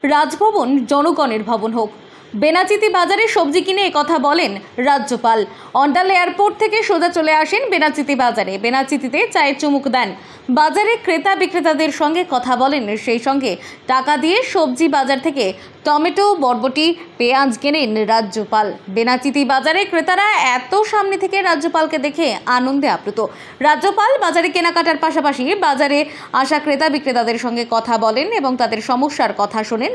রাজভবন জনগণের ভবন হোক। বেনাচিতি বাজারে সবজি কিনে একথা বলেন রাজ্যপাল। অন্ডাল এয়ারপোর্ট থেকে সোজা চলে আসেন বেনাচিতি বাজারে। বেনাচিতিতে চায়ের চুমুক দেন। বাজারে ক্রেতা বিক্রেতাদের সঙ্গে কথা বলেন। সেই সঙ্গে টাকা দিয়ে সবজি বাজার থেকে টমেটো, বরবটি, পেঁয়াজ কেনেন রাজ্যপাল। বেনাচিতি বাজারে ক্রেতারা এত সামনে থেকে রাজ্যপালকে দেখে আনন্দে আপ্লুত। রাজ্যপাল বাজারে কেনাকাটার পাশাপাশি বাজারে আসা ক্রেতা বিক্রেতাদের সঙ্গে কথা বলেন এবং তাদের সমস্যার কথা শোনেন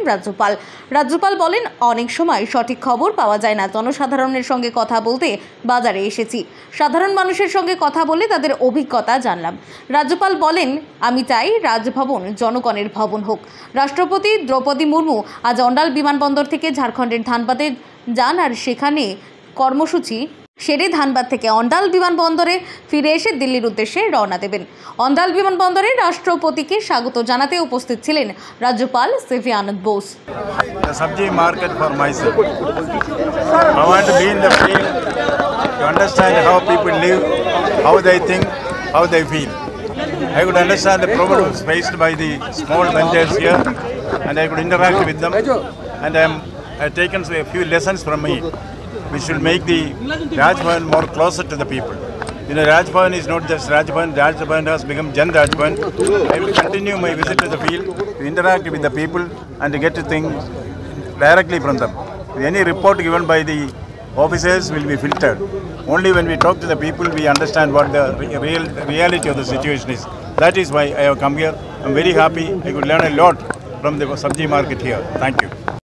রাজ্যপাল বলেন, অনেক সময় সঠিক খবর পাওয়া যায় না। জনসাধারণের সঙ্গে কথা বলতে বাজারে এসেছি। সাধারণ মানুষের সঙ্গে কথা বলে তাদের অভিজ্ঞতা জানলাম। রাজ্যপাল বলেন, আমি চাই রাজভবন জনগণের ভবন হোক। রাষ্ট্রপতি দ্রৌপদী মুর্মু আজ অন্ডাল বিমানবন্দর থেকে ঝাড়খণ্ডের ধানবাদে যান আর সেখানে কর্মসূচি সেরে ধানবাদ থেকে অন্ডাল বিমানবন্দরে ফিরে এসে দিল্লির উদ্দেশ্যে রওনা দেবেন। অন্ডাল বিমানবন্দরে রাষ্ট্রপতিকে স্বাগত জানাতে উপস্থিত ছিলেন রাজ্যপাল CV Ananda Bose. The subject market for myself. I want to be in the field to understand how people live, how they think, how they feel. I could understand the problems faced by the small vendors here, and I could interact with them. And I've taken a few lessons from me. We should make the Rajbhavan more closer to the people. You know, Rajbhavan is not just Rajbhavan. Rajbhavan has become Jan Rajbhavan. I will continue my visit to the field to interact with the people and to get to things directly from them. Any report given by the officers will be filtered. Only when we talk to the people, we understand what the reality of the situation is. That is why I have come here. I'm very happy. I could learn a lot from the subject market here. Thank you.